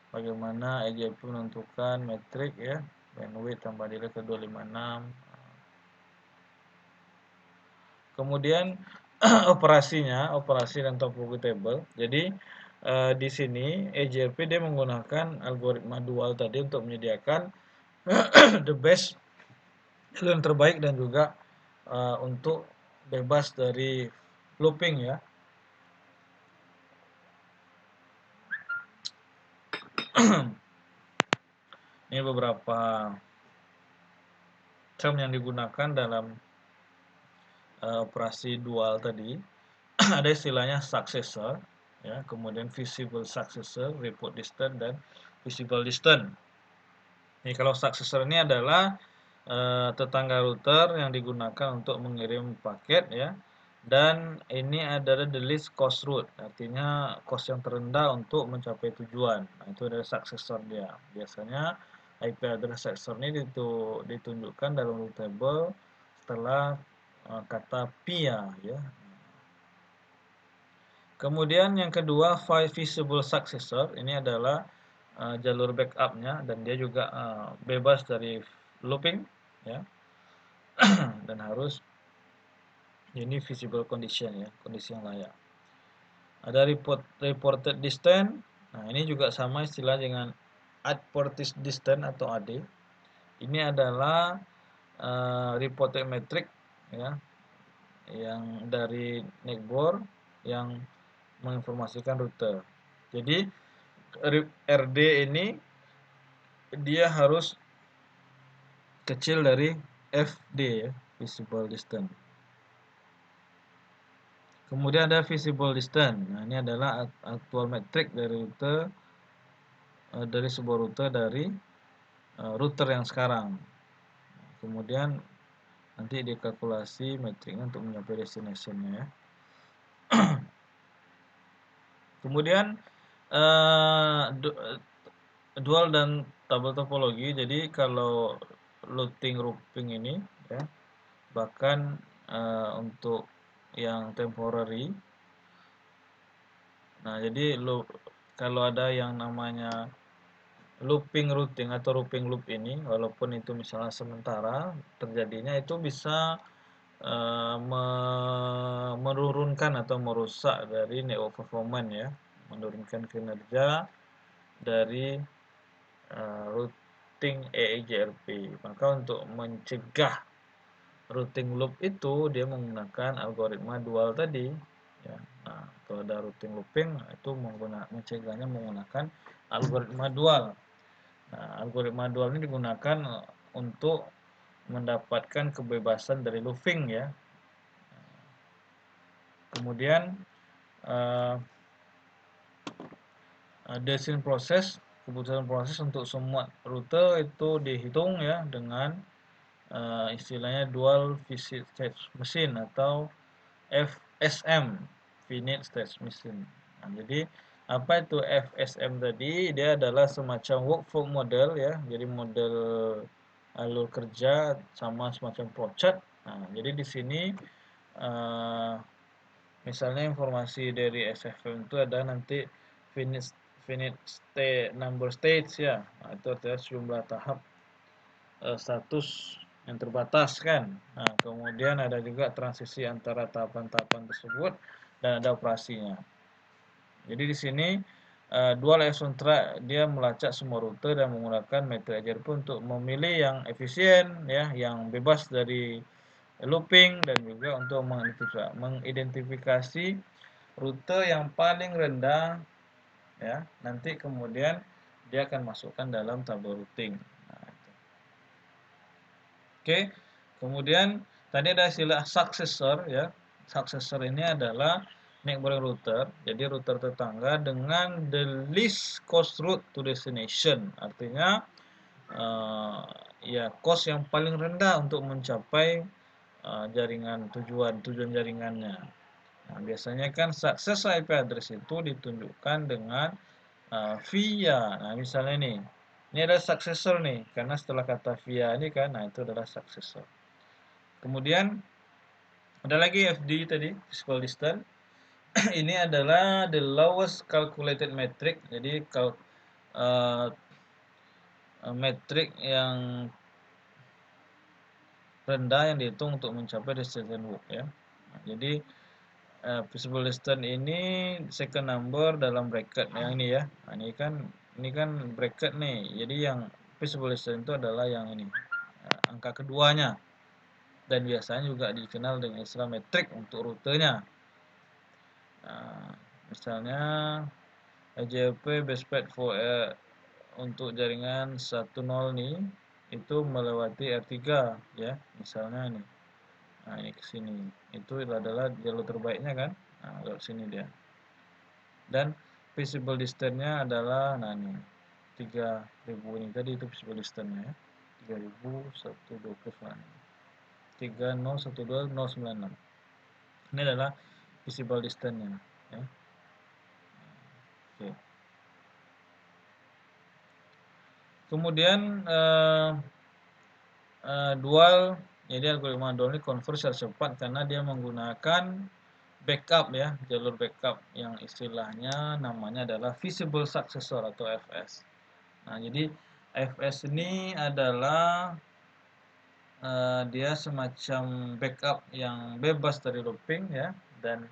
Speaker 1: bagaimana EJP menentukan metrik ya, bandwidth tambah delay ke 256. Kemudian operasi dan topologi table. Jadi di sini EJP dia menggunakan algoritma dual tadi untuk menyediakan the best, yang terbaik, dan juga untuk bebas dari looping ya. Ini beberapa term yang digunakan dalam operasi dual tadi. Ada istilahnya successor ya, kemudian visible successor, report distance, dan visible distance. Ini kalau successor ini adalah tetangga router yang digunakan untuk mengirim paket ya, dan ini adalah the least cost route, artinya cost yang terendah untuk mencapai tujuan. Nah, itu adalah successor dia. Biasanya IP address successor ini ditunjukkan dalam route table setelah kata PIA ya. Kemudian yang kedua, file visible successor, ini adalah jalur backupnya, dan dia juga bebas dari looping ya. Dan harus ini visible condition ya, kondisi yang layak. Ada reported distance. Nah, ini juga sama istilah dengan adported distance atau AD. Ini adalah reported metric ya, yang dari netboard yang menginformasikan rute. Jadi RD ini dia harus kecil dari FD ya, visible distance. Kemudian ada visible distance. Nah, ini adalah actual metric dari rute dari sebuah rute dari router yang sekarang. Kemudian nanti dikalkulasi metriknya untuk mencapai destination-nya ya. Kemudian dual dan tabel topologi. Jadi kalau routing ini ya, bahkan untuk yang temporary. Nah, jadi kalau ada yang namanya looping routing atau looping loop ini, walaupun itu misalnya sementara terjadinya, itu bisa menurunkan atau merusak dari network performance ya, menurunkan kinerja dari routing EIGRP. Maka untuk mencegah routing loop itu dia menggunakan algoritma dual tadi ya. Nah, kalau ada routing looping itu mencegahnya menggunakan algoritma dual. Nah, algoritma dual ini digunakan untuk mendapatkan kebebasan dari looping ya. Kemudian decision proses, keputusan proses untuk semua rute itu dihitung ya dengan istilahnya dual visit state machine atau FSM, finite state machine. Nah, jadi apa itu FSM tadi? Dia adalah semacam workflow model ya, jadi model alur kerja sama semacam flowchart. Nah, jadi di sini misalnya informasi dari SFM itu ada nanti finite finite state number states ya. Nah, itu adalah jumlah tahap status yang terbatas kan. Nah, kemudian ada juga transisi antara tahapan-tahapan tersebut dan ada operasinya. Jadi di sini dual Epsilon track dia melacak semua rute dan menggunakan metode EJRP untuk memilih yang efisien ya, yang bebas dari looping dan juga untuk mengidentifikasi rute yang paling rendah ya. Nanti kemudian dia akan masukkan dalam tabel routing. Nah, Oke, kemudian tadi ada istilah successor ya. Successor ini adalah neighboring router. Jadi router tetangga dengan the least cost route to destination. Artinya ya cost yang paling rendah untuk mencapai jaringan tujuan jaringannya. Nah, biasanya kan successor IP address itu ditunjukkan dengan via. Nah, misalnya nih, ini adalah successor nih, karena setelah kata via ini kan, nah itu adalah successor. Kemudian ada lagi FD tadi, physical distance. Ini adalah the lowest calculated metric. Jadi metrik yang rendah yang dihitung untuk mencapai destination work ya. Nah, jadi visible distance ini second number dalam bracket yang ini ya. Nah, ini kan bracket nih. Jadi yang visible distance itu adalah yang ini. Angka keduanya. Dan biasanya juga dikenal dengan istilah metrik untuk rutenya. Nah, misalnya EJP best path for untuk jaringan 10 nih itu melewati R3 ya, misalnya nih. Nah, ini ke sini. Itu adalah jalur terbaiknya kan? Nah, lewat sini dia. Dan visible distance-nya adalah nah nih 3000 ini tadi itu visible distance-nya ya. 3129. 3012096. Ini adalah visible distance-nya ya. Oke. Kemudian dual, jadi algoritma dual ini konversi cepat karena dia menggunakan backup ya, jalur backup yang istilahnya namanya adalah visible successor atau FS. Nah, jadi FS ini adalah dia semacam backup yang bebas dari looping ya, dan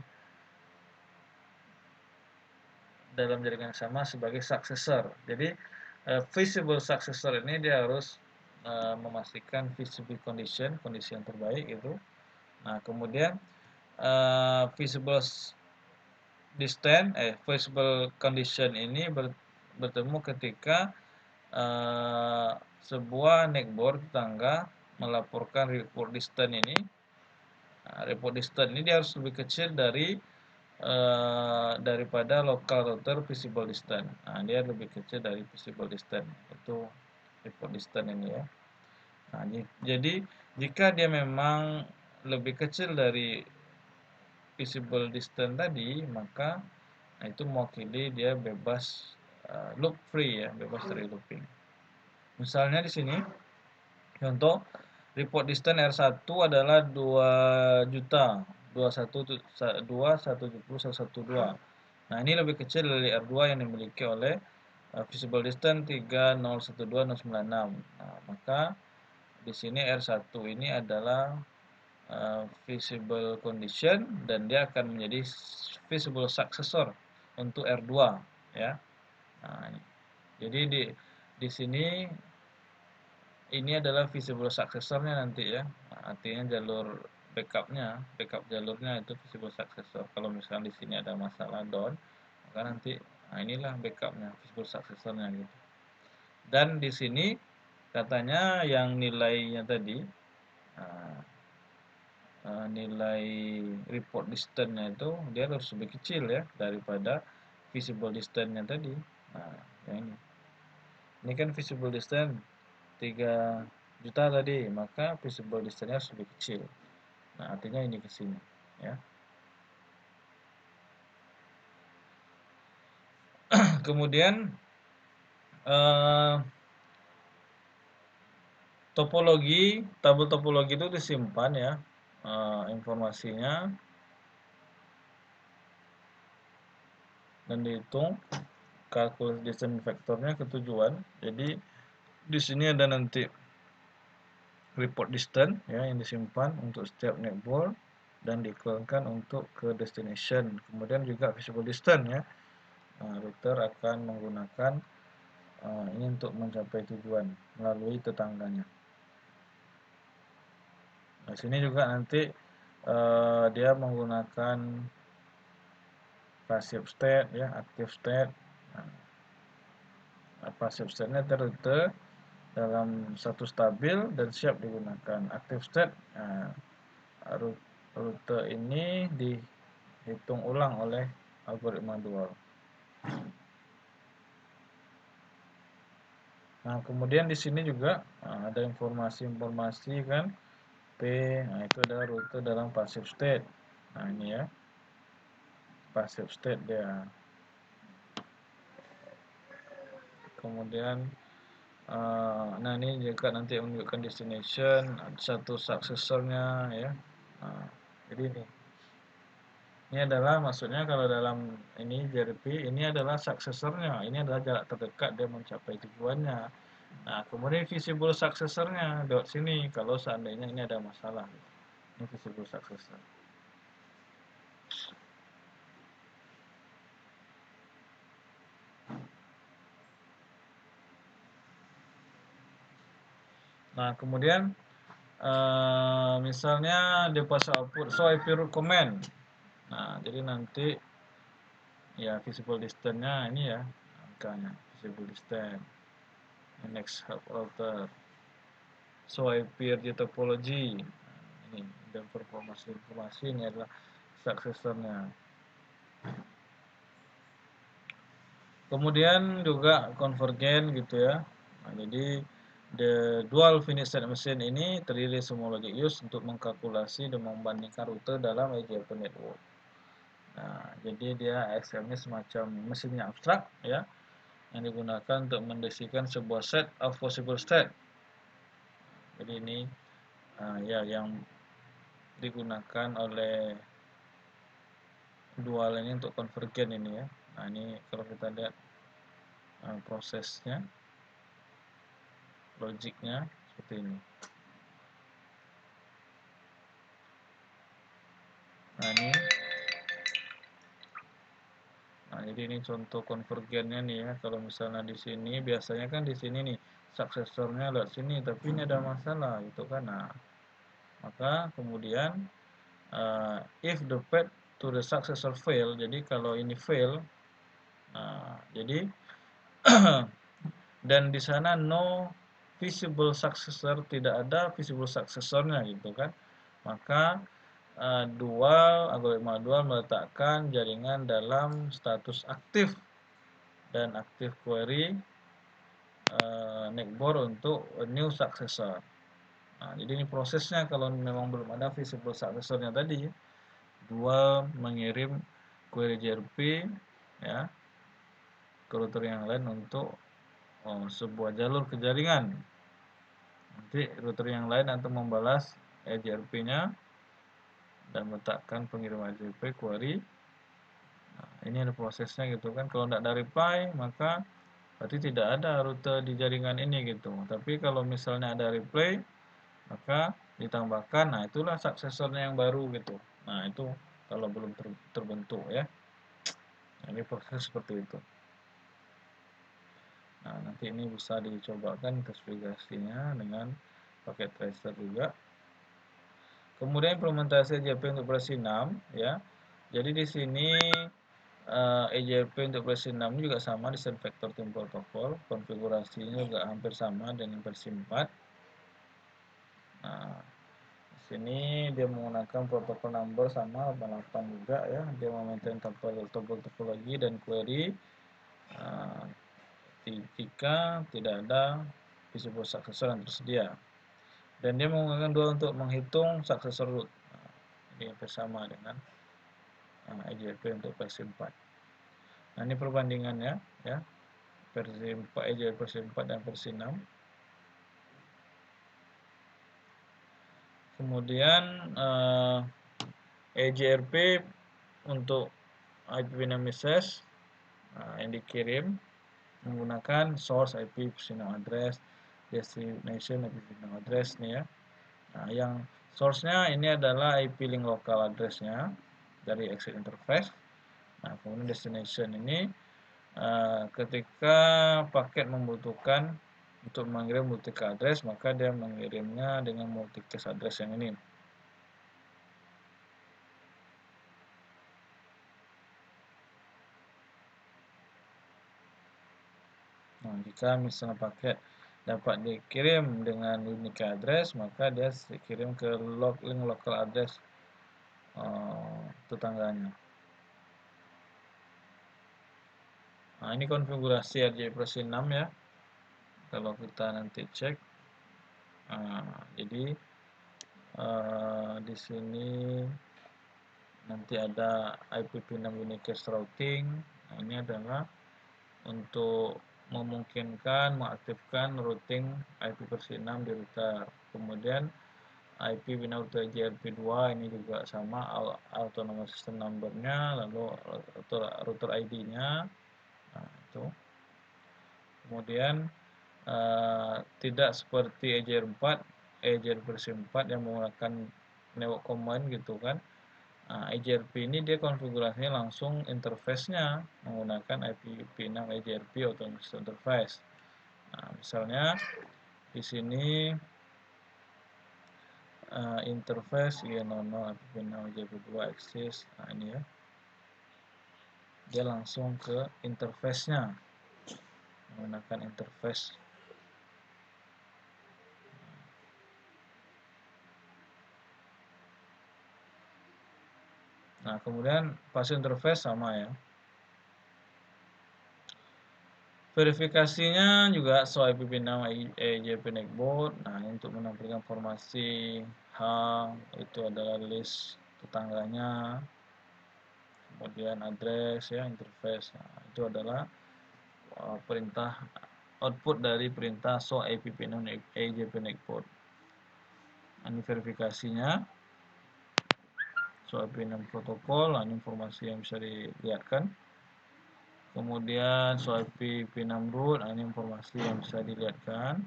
Speaker 1: dalam jaringan sama sebagai successor. Jadi visible successor ini dia harus memastikan visible condition, kondisi yang terbaik itu. Nah, kemudian visible distance, visible condition ini bertemu ketika sebuah neckboard tetangga melaporkan report distance ini. Nah, report distance ini dia harus lebih kecil dari daripada local router visible distance. Nah, dia lebih kecil dari visible distance. Itu report distance ini ya. Nah, jadi jika dia memang lebih kecil dari visible distance tadi, maka itu mewakili dia bebas loop free ya, bebas dari looping. Misalnya di sini contoh report distance R1 adalah 2 juta 2170.112. Nah, ini lebih kecil dari R2 yang dimiliki oleh visible distance 3012096. Nah, maka di sini R1 ini adalah visible condition dan dia akan menjadi visible successor untuk R2 ya. Nah, jadi di sini ini adalah visible successornya nanti ya. Nah, artinya jalur backup jalurnya itu visible successor. Kalau misalnya di sini ada masalah down, maka nanti nah inilah backupnya, visible successornya gitu. Dan di sini Katanya yang nilainya tadi, nilai report distance-nya itu dia harus lebih kecil ya daripada visible distance-nya tadi. Nah, yang ini. Ini kan visible distance 3 juta tadi, maka visible distance-nya harus lebih kecil. Nah, artinya ini ke sini ya. Kemudian topologi, tabel topologi itu disimpan ya informasinya dan dihitung kalkulus distance vektornya ke tujuan. Jadi di sini ada nanti report distance ya yang disimpan untuk setiap netball dan dikeluarkan untuk ke destination. Kemudian juga visible distance ya. Router akan menggunakan ini untuk mencapai tujuan melalui tetangganya. Nah, sini juga nanti dia menggunakan passive state ya, active state. Passive state-nya rute dalam satu stabil dan siap digunakan. Active state, rute ini dihitung ulang oleh algoritma dual. Nah, kemudian di sini juga ada informasi-informasi kan, P, nah itu adalah rute dalam passive state. Nah, ini ya, passive state dia. Kemudian, nah ini juga nanti menunjukkan destination, satu successor-nya ya. Jadi ini adalah maksudnya kalau dalam ini JRP ini adalah successor-nya, ini adalah jarak terdekat dia mencapai tujuannya. Nah, kemudian visible successor-nya lewat sini kalau seandainya ini ada masalah. Ini visible successor. Nah, kemudian misalnya dia pasang output so IP root command. Nah, jadi nanti ya visible distance-nya ini ya angkanya visible distance next hub router so IP RJ topology. Ini dan informasi ini adalah successor-nya. Kemudian juga convergen gitu ya. Nah, jadi the dual finite state machine ini terdiri semua logic use untuk mengkalkulasi dan membandingkan rute dalam EJRP network. Nah, jadi dia XM ini semacam mesinnya abstrak ya, yang digunakan untuk mendeskripsikan sebuah set of possible state. Jadi ini ya yang digunakan oleh dual ini untuk konvergen ini ya. Nah, ini kalau kita lihat prosesnya, logiknya seperti ini. Nah, jadi ini contoh konvergennya nih ya. Kalau misalnya di sini biasanya kan di sini nih suksesornya lewat sini, tapi ini ada masalah gitu kan. Nah, maka kemudian if the path to the successor fail, jadi kalau ini fail, jadi dan di sana no visible successor, tidak ada visible successornya gitu kan, maka algoritma dual meletakkan jaringan dalam status aktif dan aktif query neckbore untuk new successor. Nah, jadi ini prosesnya kalau memang belum ada visible successornya tadi, dual mengirim query JRP ya ke router yang lain untuk sebuah jalur ke jaringan. Nanti router yang lain akan membalas JRP-nya dan meletakkan pengiriman JRP query. Nah, ini ada prosesnya gitu kan. Kalau tidak ada reply, maka berarti tidak ada rute di jaringan ini gitu. Tapi kalau misalnya ada reply, maka ditambahkan, nah itulah suksesornya yang baru gitu. Nah, itu kalau belum terbentuk ya. Nah, ini proses seperti itu. Nah, nanti ini bisa dicobakan investigasinya dengan pakai tracer juga. Kemudian implementasi JP untuk versi 6 ya. Jadi di sini EJRP untuk versi 6 juga sama, desain vector team protokol, konfigurasinya juga hampir sama dengan versi 4. Nah, di sini dia menggunakan protokol number sama 88 juga ya, dia memaintain topologi dan query jika tidak ada visible successor yang tersedia. Dan dia menggunakan dua untuk menghitung successor root. Ini hampir sama dengan EJRP untuk versi 4. Nah, ini perbandingannya ya. Versi 4 EJRP versi 4 dan versi 6. Kemudian EJRP untuk IP6 message yang dikirim menggunakan source IP personal address, destination IP personal address nih ya. Nah, yang source-nya ini adalah IP link local address-nya dari exit interface. Nah, kemudian destination ini ketika paket membutuhkan untuk mengirim multicast address, maka dia mengirimnya dengan multicast address yang ini. Nah, jika misalnya paket dapat dikirim dengan unique address, maka dia dikirim ke link local address tetangganya. Nah, ini konfigurasi RJ versi 6 ya. Kalau kita nanti cek, jadi di sini nanti ada IPv6 unicast routing. Nah, ini adalah untuk memungkinkan mengaktifkan routing IP versi 6 di router. Kemudian IP bina router JRP2 ini juga sama, autonomous system number-nya, lalu router ID-nya. Nah, itu. Kemudian tidak seperti EJR4, EJR versi 4 yang menggunakan network command gitu kan. EJRP ini dia konfigurasinya langsung interface-nya menggunakan IPv6 EJRP autonomous interface. Nah, misalnya di sini interface IE00 IPv6 EJRP2 access. Nah, ini ya. Dia langsung ke interface-nya menggunakan interface. Nah, kemudian pas interface sama ya. Verifikasinya juga soal IPv6 EJRP Netboard. Nah, ini untuk menampilkan informasi itu adalah list tetangganya, kemudian address ya, interface. Nah, itu adalah perintah output dari perintah show IPv6 EJRP Netboard. Nah, ini verifikasinya. So IP6 protokol, ini informasi yang bisa dilihatkan. Kemudian so IP6 root, ini informasi yang bisa dilihatkan.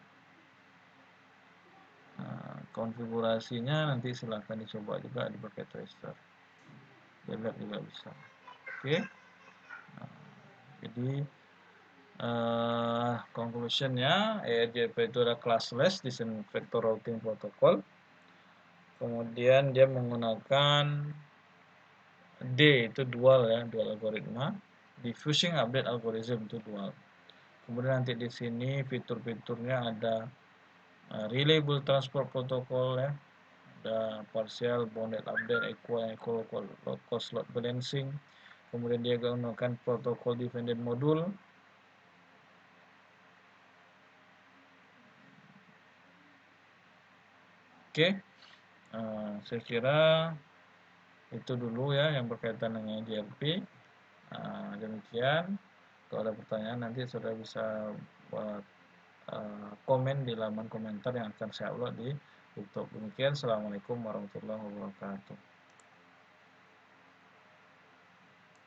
Speaker 1: Nah, konfigurasinya nanti silahkan dicoba juga di paket tracer. Dilihat juga bisa. Oke. Nah, jadi conclusionnya ERJP itu adalah classless design vector routing protocol. Kemudian dia menggunakan D itu dual ya, dual algoritma. Diffusing update algorithm itu dual. Kemudian nanti di sini fitur-fiturnya ada reliable transport protocol ya, ada partial bounded update, equal cost load balancing. Kemudian dia menggunakan protokol dependent module. Oke, saya kira itu dulu ya yang berkaitan dengan JRP. Demikian. Kalau ada pertanyaan nanti saudara bisa buat komen di laman komentar yang akan saya upload di YouTube. Demikian, assalamualaikum warahmatullahi wabarakatuh.